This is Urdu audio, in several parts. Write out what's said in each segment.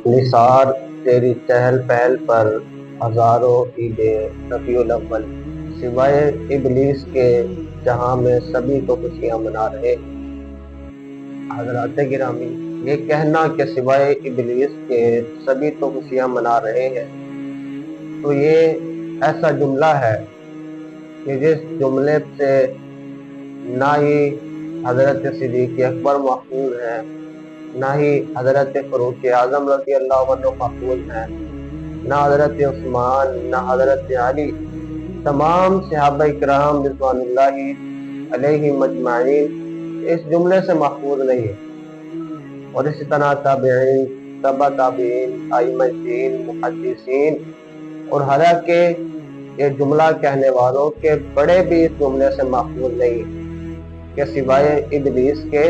نثار تیری چہل پہل پر ہزاروں عیدیں ربیع الاول، سوائے ابلیس کے جہاں میں سبھی تو خوشیاں منا رہے ہیں۔ حضرات گرامی، یہ کہنا کہ سوائے ابلیس کے سبھی تو خوشیاں منا رہے ہیں، تو یہ ایسا جملہ ہے کہ جس جملے سے نہ ہی حضرت صدیق اکبر محفوظ ہیں، نہ ہی حضرت فاروق اعظم رضی اللہ عنہ محفوظ ہیں، نہ حضرت عثمان، نہ حضرت علی، تمام صحابہ کرام رضوان اللہ علیہم اجمعین اس جملے سے محفوظ نہیں ہیں۔ اور اسی طرح تابعین، تبع تابعین، ائمہ دین، محدثین، اور حالانکہ یہ جملہ کہنے والوں کے بڑے بھی اس جملے سے محفوظ نہیں ہیں کہ سوائے ابلیس کے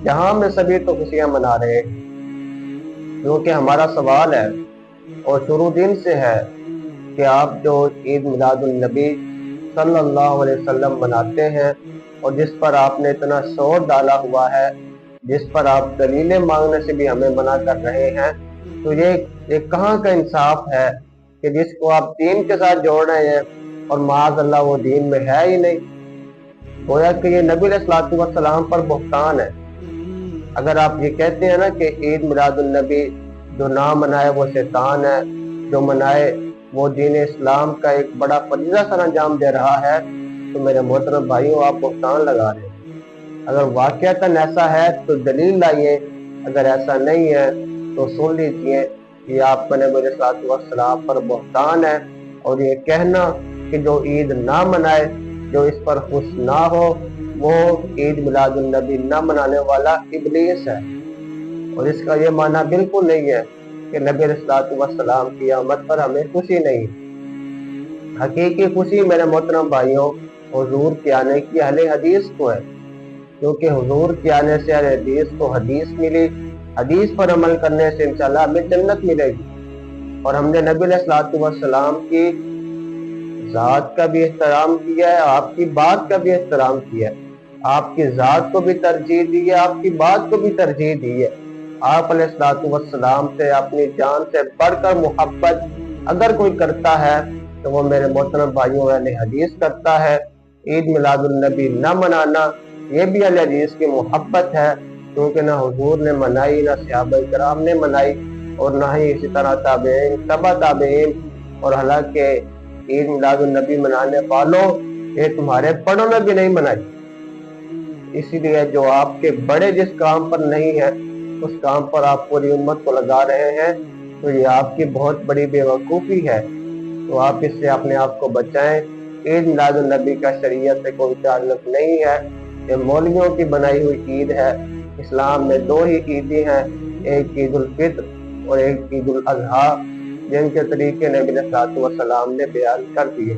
جہاں میں سبھی تو خوشیاں منا رہے ہیں۔ کیونکہ ہمارا سوال ہے اور شروع دن سے ہے کہ آپ جو عید میلاد النبی صلی اللہ علیہ وسلم مناتے ہیں اور جس پر آپ نے اتنا شور ڈالا ہوا ہے، جس پر آپ دلیلیں مانگنے سے بھی ہمیں منع کر رہے ہیں، تو یہ کہاں کا انصاف ہے کہ جس کو آپ دین کے ساتھ جوڑ رہے ہیں اور معاذ اللہ وہ دین میں ہے ہی نہیں۔ گویا کہ یہ نبی علیہ الصلوۃ والسلام پر بہتان ہے۔ اگر آپ یہ کہتے ہیں نا کہ عید میلاد النبی جو نہ منائے وہ شیطان ہے، جو منائے وہ دین اسلام کا ایک بڑا فریضہ سر انجام دے رہا ہے، تو میرے محترم بھائیوں، آپ بہتان لگا رہے ہیں۔ اگر واقعتاً ایسا ہے تو دلیل لائیے، اگر ایسا نہیں ہے تو سن لیجئے کہ آپ کا نبی علیہ الصلوۃ والسلام پر بہتان ہے۔ اور یہ کہنا کہ جو عید نہ منائے، جو اس پر خوش نہ ہو، وہ عید میلاد النبی نہ منانے والا ابلیس ہے۔ اور اس کا یہ معنی بالکل نہیں ہے کہ نبی علیہ الصلوۃ والسلام کی آمد پر ہمیں خوشی نہیں۔ حقیقی خوشی میرے محترم بھائیوں حضور کے آنے کی اہل حدیث کو ہے، کیونکہ حضور کے آنے سے اہل حدیث کو حدیث ملی، حدیث پر عمل کرنے سے انشاءاللہ ہمیں جنت ملے گی۔ اور ہم نے نبی علیہ الصلوۃ والسلام کی ذات کا بھی احترام کیا ہے، آپ کی بات کا بھی احترام کیا ہے، آپ کی ذات کو بھی ترجیح دی ہے، آپ کی بات کو بھی ترجیح دی ہے۔ آپ علیہ الصلوۃ والسلام سے اپنی جان سے بڑھ کر محبت اگر کوئی کرتا ہے تو وہ میرے محترم بھائیوں اہل حدیث کرتا ہے۔ عید میلاد النبی نہ منانا یہ بھی اہل حدیث کی محبت ہے، کیونکہ نہ حضور نے منائی، نہ صحابہ کرام نے منائی، اور نہ ہی اسی طرح تابعین، تبع تابعین، اور حالانکہ عید میلاد النبی منانے والوں یہ تمہارے بڑوں نے بھی نہیں منائی۔ اسی لیے جو آپ کے بڑے جس کام پر نہیں ہیں اس کام پر آپ پوری امت کو لگا رہے ہیں، تو یہ آپ کی بہت بڑی بے وقوفی ہے۔ تو آپ اس سے اپنے آپ کو بچائیں۔ عید میلاد النبی کا شریعت سے کوئی تعلق نہیں ہے، یہ مولویوں کی بنائی ہوئی عید ہے۔ اسلام میں دو ہی عیدیں ہیں، ایک عید الفطر اور ایک عید الاضحیٰ، جن کے طریقے نبی علیہ الصلوۃ والسلام نے بیان کر دیے۔